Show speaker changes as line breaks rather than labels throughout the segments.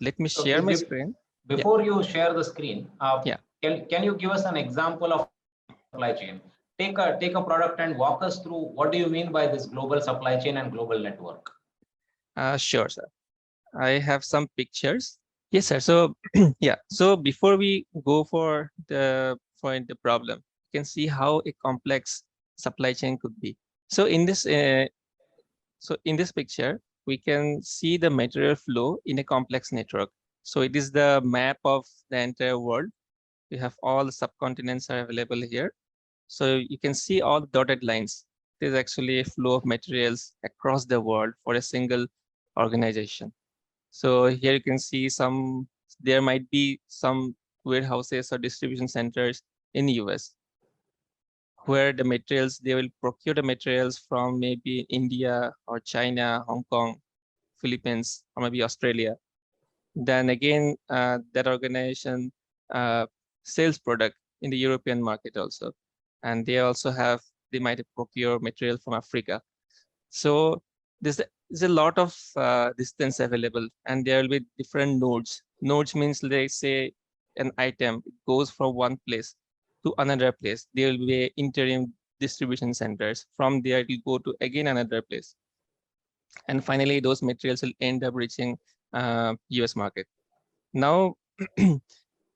let me
So
share my screen.
before you share the screen,
Yeah.
can you give us an example of supply chain? Take a product and walk us through what do you mean by this global supply chain and global network?
Sure, sir. I have some pictures. Yes, sir. So yeah. So before we go for the problem, you can see how a complex supply chain could be. So in this picture, we can see the material flow in a complex network. So it is the map of the entire world. We have all the subcontinents are available here. So you can see all the dotted lines. There's actually a flow of materials across the world for a single organization. So here you can see there might be some warehouses or distribution centers in the US where the materials, they will procure the materials from maybe India or China, Hong Kong, Philippines, or maybe Australia. Then again, that organization sells product in the European market also. And they might procure material from Africa. So there's a lot of distance available, and there will be different nodes. Nodes means, let's say, an item goes from one place to another place. There will be interim distribution centers. From there, it will go to again another place. And finally, those materials will end up reaching US market. Now,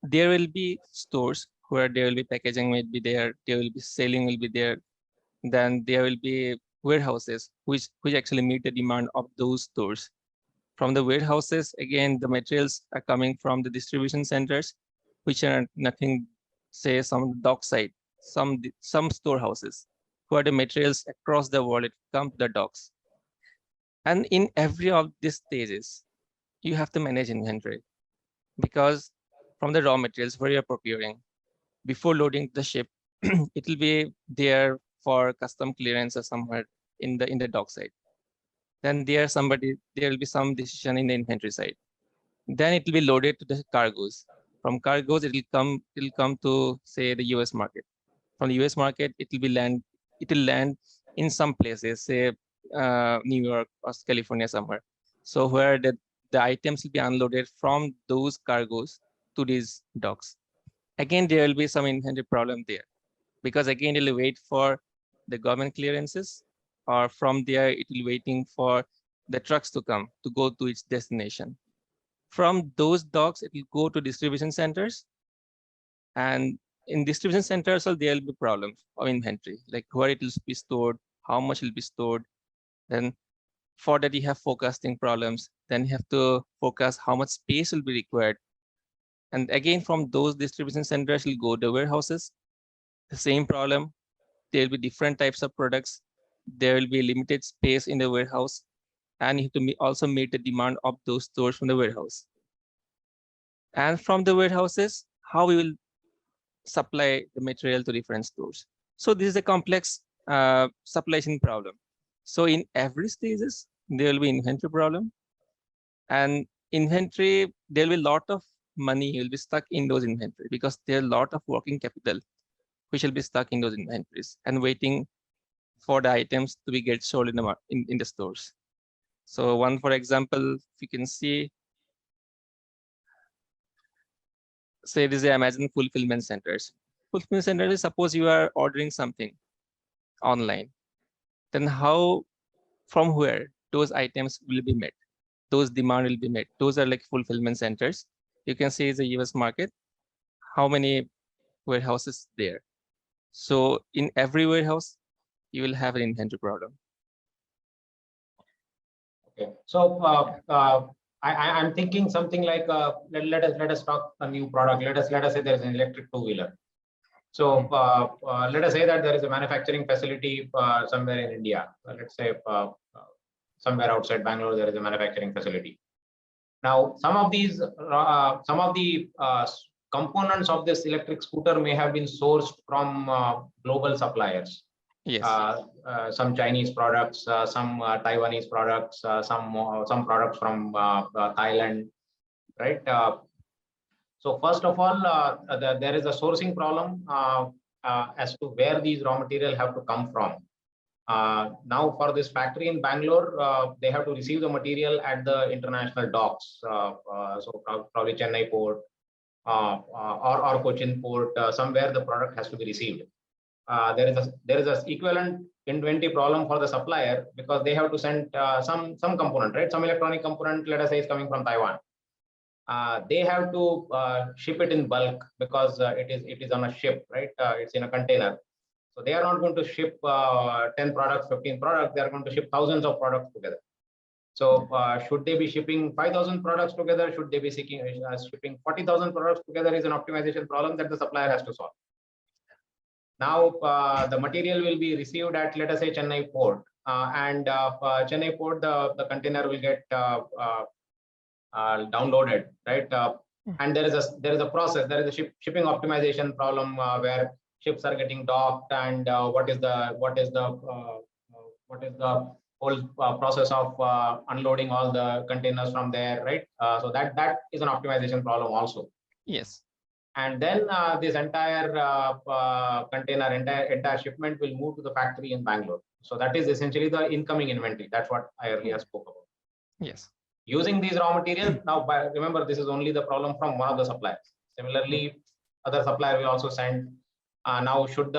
there will be stores where there will be packaging might be there will be selling will be there. Then there will be warehouses which actually meet the demand of those stores. From the warehouses, again, the materials are coming from the distribution centers, which are nothing, say, some dockside, some storehouses, where the materials across the world come to the docks. And in every of these stages, you have to manage inventory, because from the raw materials where you're procuring, before loading the ship, it will be there for custom clearance or somewhere in the dock side. Then there will be some decision in the inventory side. Then it will be loaded to the cargoes. From cargoes, it will come to, say, the US market. From the US market, it will land in some places, say New York or California somewhere. So where the items will be unloaded from those cargoes to these docks. Again, there will be some inventory problem there, because again, it will wait for the government clearances, or from there, it will waiting for the trucks to come to go to its destination. From those docks, it will go to distribution centers. And in distribution centers, so there will be problems of inventory, like where it will be stored, how much will be stored. Then for that, you have forecasting problems. Then you have to forecast how much space will be required. And again, from those distribution centers will go to warehouses. The same problem. There will be different types of products. There will be limited space in the warehouse, and you have to also meet the demand of those stores from the warehouse. And from the warehouses, how we will supply the material to different stores. So this is a complex supply chain problem. So in every stages, there will be inventory problem, and inventory, there will be a lot of money will be stuck in those inventory, because there are a lot of working capital which will be stuck in those inventories and waiting for the items to be get sold in the stores. So one, for example, if you can see, say this is imagine fulfillment centers. Fulfillment centers, suppose you are ordering something online, then from where those items will be met, those demand will be met. Those are like fulfillment centers. You can see the US market, how many warehouses there. So in every warehouse, you will have an inventory problem.
Okay, so I'm thinking something like let us talk a new product. Let us say there is an electric two-wheeler. So let us say that there is a manufacturing facility somewhere in India. Let's say somewhere outside Bangalore, there is a manufacturing facility. Now, some of the components of this electric scooter may have been sourced from global suppliers.
Yes.
Some Chinese products, some Taiwanese products, some products from Thailand, right? So first of all, there is a sourcing problem as to where these raw material have to come from. Now for this factory in Bangalore, they have to receive the material at the international docks. So probably Chennai port or Cochin port, somewhere the product has to be received. There is a equivalent inventory problem for the supplier because they have to send some component, right? Some electronic component, let us say, is coming from Taiwan. They have to ship it in bulk because it is on a ship, right? It's in a container. So they are not going to ship 10 products, 15 products. They are going to ship thousands of products together. So should they be shipping 5,000 products together? Should they be shipping 40,000 products together? Is an optimization problem that the supplier has to solve. Now the material will be received at, let us say, Chennai port, and Chennai port, the container will get downloaded, right? And there is a process. There is a shipping optimization problem where ships are getting docked, and what is the whole process of unloading all the containers from there, right? So that is an optimization problem also.
Yes.
And then this entire container, entire shipment will move to the factory in Bangalore. So that is essentially the incoming inventory. That's what I earlier spoke about.
Yes.
Using these raw materials, now remember, this is only the problem from one of the suppliers. Similarly, other supplier will also send. Now, should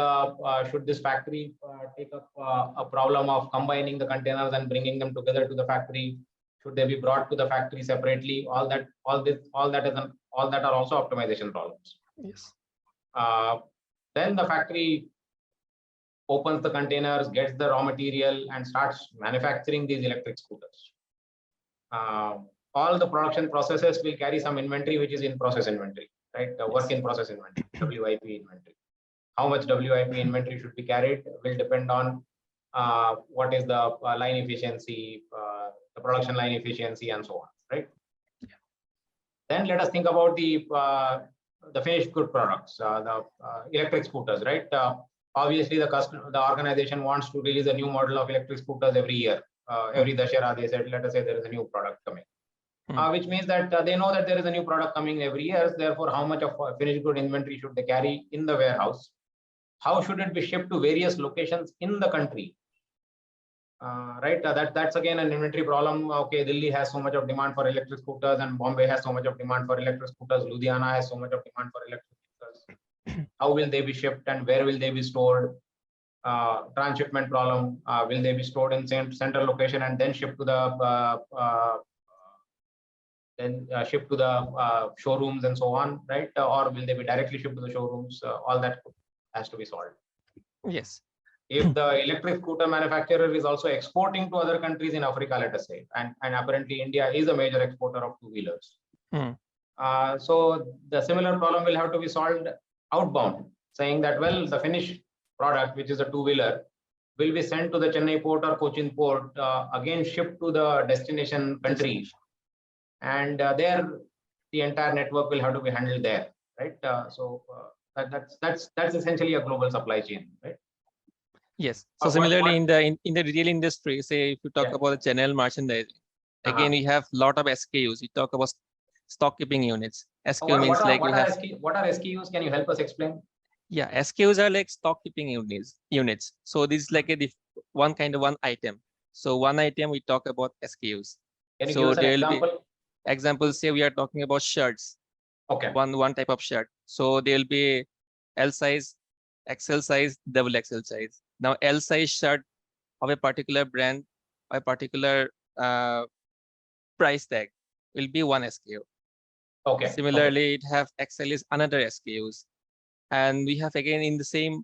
this factory take up a problem of combining the containers and bringing them together to the factory? Should they be brought to the factory separately? All that are also optimization problems.
Yes.
Then the factory opens the containers, gets the raw material, and starts manufacturing these electric scooters. All the production processes will carry some inventory, which is in process inventory, right? Work in process inventory, WIP inventory. How much WIP inventory should be carried will depend on what is the line efficiency, the production line efficiency, and so on, right? Then let us think about the finished good products, the electric scooters, right? Obviously, the organization wants to release a new model of electric scooters every year. Every Dashera, they said, let us say there is a new product coming, which means that they know that there is a new product coming every year. Therefore, how much of finished good inventory should they carry in the warehouse? How should it be shipped to various locations in the country? Right, that's again an inventory problem. Okay, Delhi has so much of demand for electric scooters, and Bombay has so much of demand for electric scooters. Ludhiana has so much of demand for electric scooters. How will they be shipped, and where will they be stored? Transshipment problem. Will they be stored in central location and then shipped to the showrooms and so on, right? Or will they be directly shipped to the showrooms? All that has to be solved.
Yes.
If the electric scooter manufacturer is also exporting to other countries in Africa, let us say, and apparently India is a major exporter of two-wheelers. So the similar problem will have to be solved outbound, saying that, well, the finished product, which is a two-wheeler, will be sent to the Chennai port or Cochin port, again shipped to the destination country, and there the entire network will have to be handled there, right? So that's essentially a global supply chain, right?
Yes. So similarly, in the retail industry, say if you talk about the general merchandising, again we have a lot of SKUs. We talk about stock keeping units. SKU means like we have.
What are SKUs? Can you help us explain?
Yeah, SKUs are like stock keeping units. So this is like a one item. So one item we talk about SKUs.
Can you give us an example?
Examples, say we are talking about shirts.
Okay.
One type of shirt. So there will be L size, XL size, double XL size. Now L size shirt of a particular brand, a particular price tag will be one SKU.
Okay.
Similarly, it have XL is another SKUs. And we have again in the same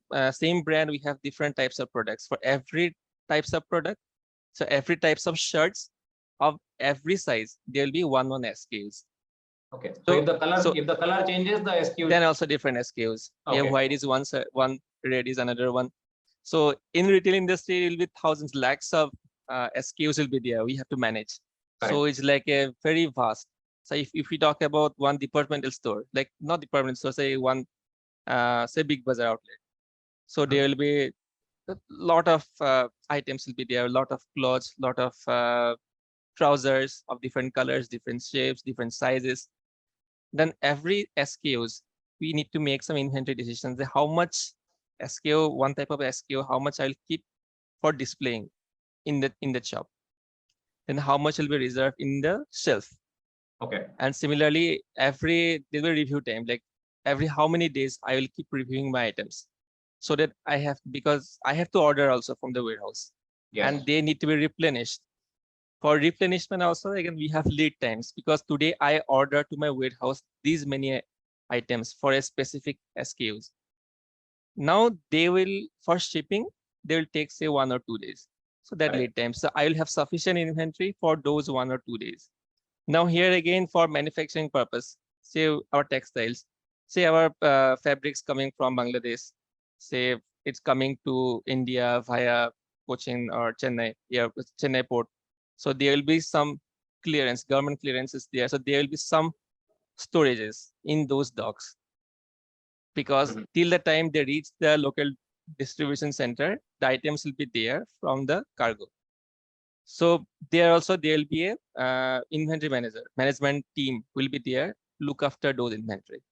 brand, we have different types of products for every types of product. So every types of shirts of every size, there will be one SKUs.
Okay. So if the color changes, the SKU.
Then also different SKUs. Okay. Yeah, white is one, red is another one. So in retail industry, it will be thousands, lakhs of SKUs will be there. We have to manage. Correct. So it's like a very vast. So if we talk about one departmental store, like not departmental store, say one. Say Big Bazaar outlet. So there will be a lot of items will be there, a lot of clothes, lot of trousers of different colors, different shapes, different sizes. Then every SKUs, we need to make some inventory decisions. How much SKU, one type of SKU, how much I'll keep for displaying in the shop. Then how much will be reserved in the shelf.
Okay.
And similarly, there will be review time, like every how many days I will keep reviewing my items, so that because I have to order also from the warehouse,
Yes.
and they need to be replenished. For replenishment also, again, we have lead times, because today I order to my warehouse these many items for a specific SKUs. Now they will, for shipping, they will take say 1 or 2 days. So that lead time. So I will have sufficient inventory for those 1 or 2 days. Now here again, for manufacturing purpose, say our textiles, say our fabrics coming from Bangladesh, say it's coming to India via Cochin or Chennai, Chennai port. So there will be some clearance, government clearance is there. So there will be some storages in those docks, because till the time they reach the local distribution center, the items will be there from the cargo. So there will be a inventory management team will be there, look after those inventory,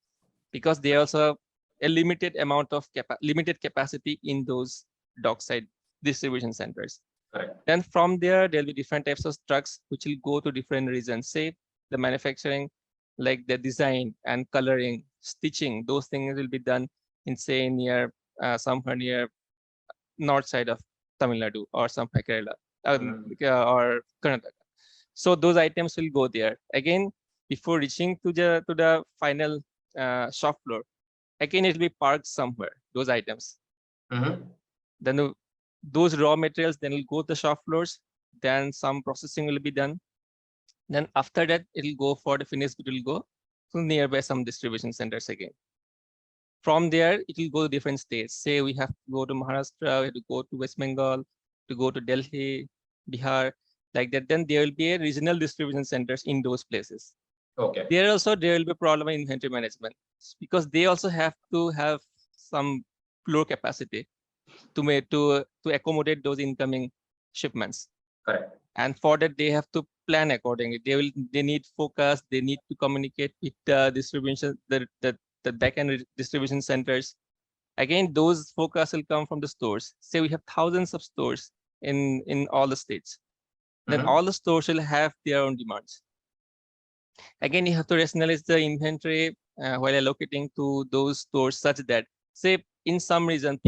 because they also have a limited amount of limited capacity in those dockside distribution centers.
Correct.
Then from there'll be different types of trucks which will go to different regions. Say the manufacturing, like the design and coloring, stitching, those things will be done in say near somewhere near north side of Tamil Nadu or somewhere Kerala or Karnataka. So those items will go there. Again, before reaching to the final shop floor, again it will be parked somewhere, those items. Then those raw materials then will go to the shop floors, then some processing will be done. Then after that, it will go for the finished, it will go to nearby some distribution centers again. From there, it will go to different states. Say we have to go to Maharashtra, we have to go to West Bengal, to go to Delhi, Bihar, like that. Then there will be a regional distribution centers in those places.
Okay.
There will be a problem in inventory management, because they also have to have some floor capacity to accommodate those incoming shipments.
Correct.
And for that, they have to plan accordingly. They need focus. They need to communicate with the distribution, the backend distribution centers. Again, those focus will come from the stores. Say we have thousands of stores in all the states. Then all the stores will have their own demands. Again, you have to rationalize the inventory while allocating to those stores, such that say in some region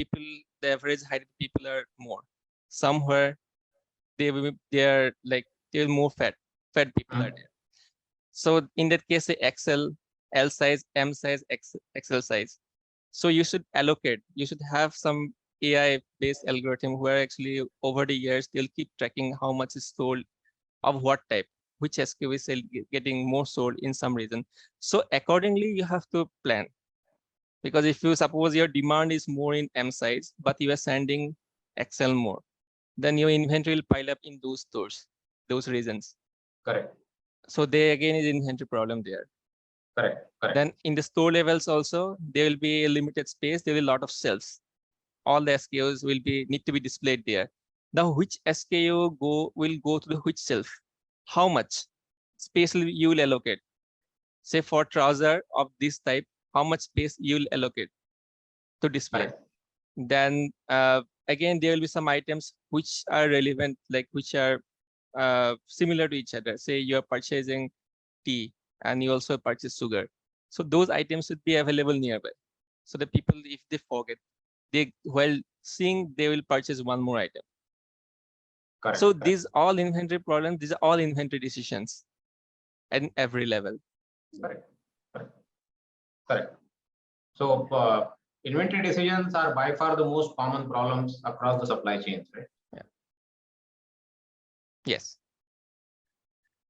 the average height people are more. Somewhere they're more fat people are there. So in that case, say XL, L size, M size, XL size. So you should allocate. You should have some AI-based algorithm where actually over the years they'll keep tracking how much is sold of what type, which SKU is getting more sold in some region. So accordingly, you have to plan. Because if you suppose your demand is more in M size, but you are sending XL more, then your inventory will pile up in those stores, those regions.
Correct.
So there again is inventory problem there.
Correct. Correct.
Then in the store levels also, there will be a limited space. There will be a lot of shelves. All the SKUs will need to be displayed there. Now, which SKU will go to the which shelf? How much space you will allocate? Say for trouser of this type, how much space you will allocate to display?
Correct.
Then again, there will be some items which are relevant, like which are similar to each other. Say you are purchasing tea and you also purchase sugar. So those items should be available nearby. So the people, if they forget, while seeing, they will purchase one more item.
Correct.
So these all inventory problems, these are all inventory decisions at every level.
Correct. Correct. Correct. So inventory decisions are by far the most common problems across the supply chains, right?
Yeah. Yes.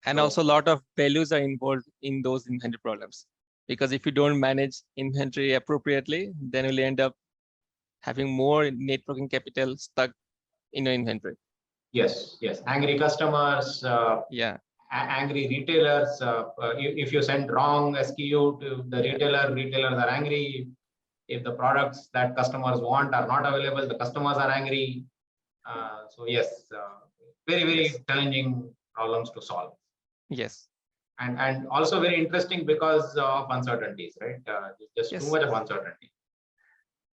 And also a lot of values are involved in those inventory problems. Because if you don't manage inventory appropriately, then you'll end up having more net working capital stuck in your inventory.
Yes, yes. Angry customers, angry retailers. If you send wrong SKU to the retailer, retailers are angry. If the products that customers want are not available, the customers are angry. So yes, very challenging problems to solve.
Yes.
And also very interesting because of uncertainties, right? Just too much of uncertainty.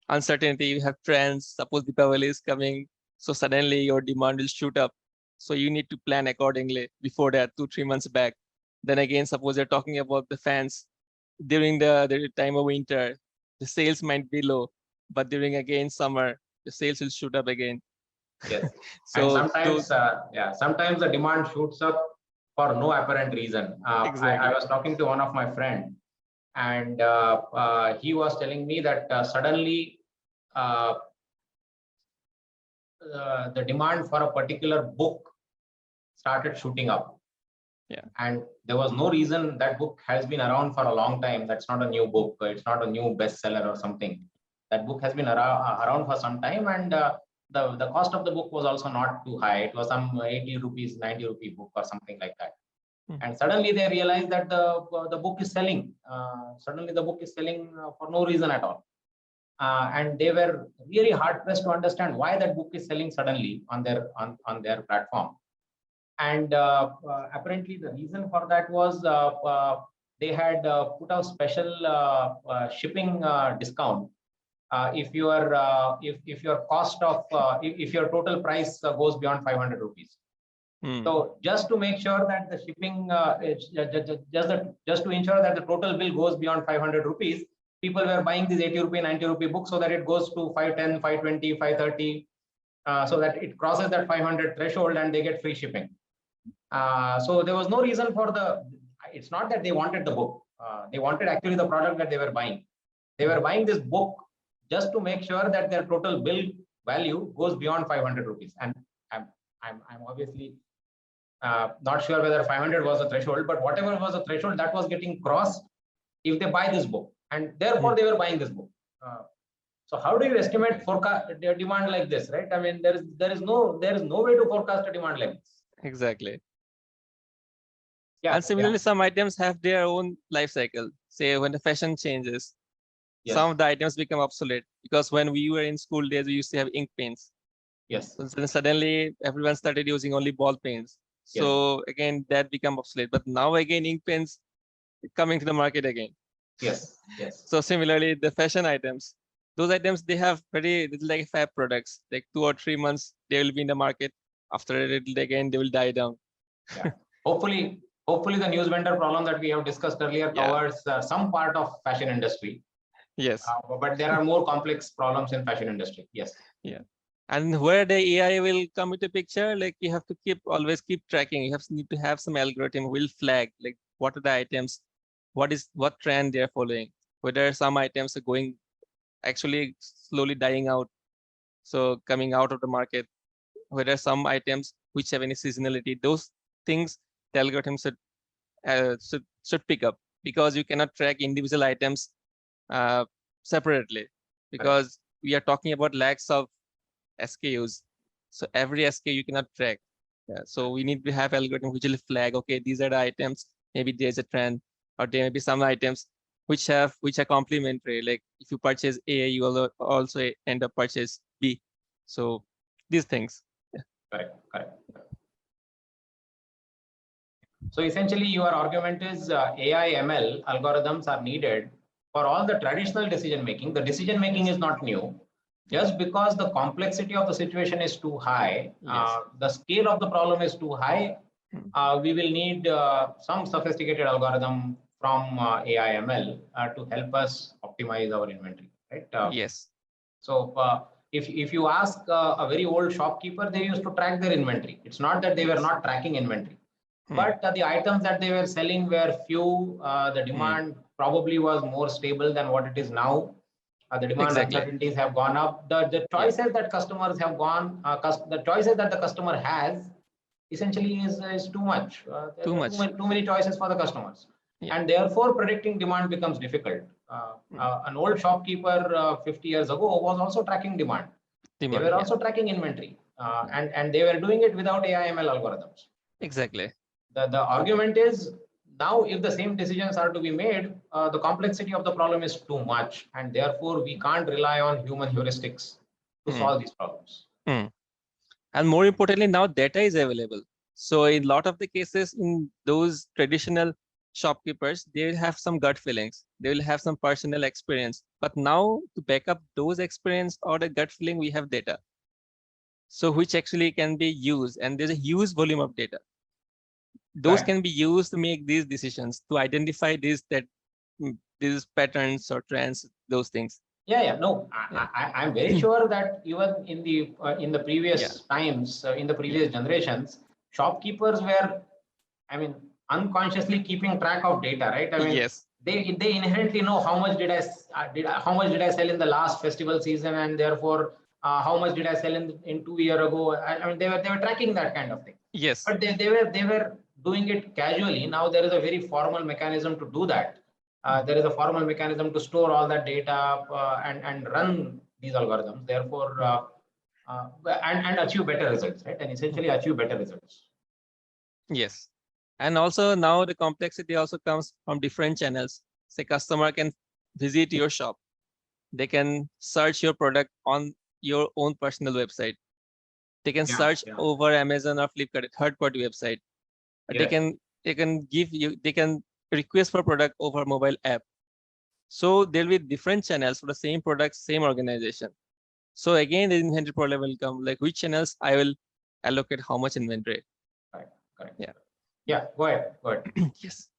Uncertainty, you have trends. Suppose Deepavali is coming. So suddenly your demand will shoot up. So you need to plan accordingly before that, 2-3 months back. Then again, suppose you're talking about the fans during the time of winter, the sales might be low, but during again summer, the sales will shoot up again.
Yes. And
So
sometimes,
those
sometimes the demand shoots up for no apparent reason. I
exactly.
was talking to one of my friend, and he was telling me that suddenly uh, the demand for a particular book started shooting up.
Yeah.
And there was no reason. That book has been around for a long time. That's not a new book. It's not a new bestseller or something. That book has been around for some time, and the cost of the book was also not too high. It was some 80 rupees, 90 rupee book or something like that. And suddenly they realized that the book is selling. Suddenly the book is selling for no reason at all. And they were really hard pressed to understand why that book is selling suddenly on their platform. And apparently the reason for that was they had put out special shipping discount if your cost of if your total price goes beyond 500 rupees. So just to make sure that the shipping just to ensure that the total bill goes beyond 500 rupees, people were buying these 80 rupee 90 rupee books so that it goes to 510 520 530, so that it crosses that 500 threshold and they get free shipping. So there was no reason for it's not that they wanted the book. They wanted actually the product that they were buying. They were buying this book just to make sure that their total bill value goes beyond 500 rupees. And I'm obviously not sure whether 500 was the threshold, but whatever was the threshold that was getting crossed if they buy this book, and therefore they were buying this book. So how do you estimate forecast demand like this, right? I mean, there is no way to forecast a demand like this.
Exactly.
Yeah,
and similarly, some items have their own life cycle. Say when the fashion changes, some of the items become obsolete, because when we were in school days, we used to have ink pens.
Yes.
So then suddenly everyone started using only ball pens. So again, that become obsolete. But now again, ink pens coming to the market again.
Yes. Yes.
So similarly, the fashion items, those items, they have very like fab products, like 2 or 3 months, they will be in the market. After it, again, they will die down.
Yeah. Hopefully the news vendor problem that we have discussed earlier covers some part of fashion industry.
Yes.
But there are more complex problems in fashion industry. Yes.
Yeah. And where the AI will come into picture, like you have to always keep tracking. You need to have some algorithm will flag like what are the items, what trend they're following, whether some items are going actually slowly dying out, so coming out of the market, whether some items which have any seasonality, those things the algorithm should pick up, because you cannot track individual items separately, because we are talking about lakhs of SKUs. So every SKU you cannot track. So we need to have algorithm which will flag, okay, these are the items, maybe there's a trend, or there may be some items which are complementary. Like if you purchase A, you will also end up purchase B. So these things.
Correct. So essentially your argument is AI ML algorithms are needed for all the traditional decision making. The decision making is not new. Just because the complexity of the situation is too high, the scale of the problem is too high, we will need some sophisticated algorithm from AI ML to help us optimize our inventory, right?
Yes.
So if you ask a very old shopkeeper, they used to track their inventory. It's not that they were not tracking inventory, but the items that they were selling were few. The demand probably was more stable than what it is now. The demand uncertainties have gone up. The choices that customers have gone, the choices that the customer has essentially is too much. There are too many choices for the customers. And therefore predicting demand becomes difficult. An old shopkeeper 50 years ago was also tracking demand. They were also tracking inventory, and they were doing it without AI/ML algorithms.
Exactly.
The argument is now if the same decisions are to be made, the complexity of the problem is too much, and therefore we can't rely on human heuristics to solve these problems.
And more importantly, now data is available. So in a lot of the cases, in those traditional shopkeepers, they will have some gut feelings. They will have some personal experience. But now to back up those experience or the gut feeling, we have data. So which actually can be used, and there's a huge volume of data. Those
Right.
can be used to make these decisions, to identify these patterns or trends, those things.
Yeah. No,
Yeah.
I'm very sure that even in the
Yeah.
previous times, in the
Yeah.
previous generations, shopkeepers were, I mean, unconsciously keeping track of data, right? I mean,
Yes.
they inherently know how much how much did I sell in the last festival season, and therefore how much did I sell in 2 year ago. I mean, they were tracking that kind of thing,
Yes.
but they were doing it casually. Now there is a very formal mechanism to do that. There is a formal mechanism to store all that data and run these algorithms. Therefore, and achieve better results, right? And essentially achieve better results.
Yes. And also now the complexity also comes from different channels. Say customer can visit your shop. They can search your product on your own personal website. They can
Yeah,
search
yeah,
over Amazon or Flipkart, third-party website. They
yes,
can they can request for product over mobile app. So there'll be different channels for the same product, same organization. So again, the inventory problem will come, like which channels I will allocate how much inventory.
right, correct.
Yeah.
Yeah, go ahead.
Yes.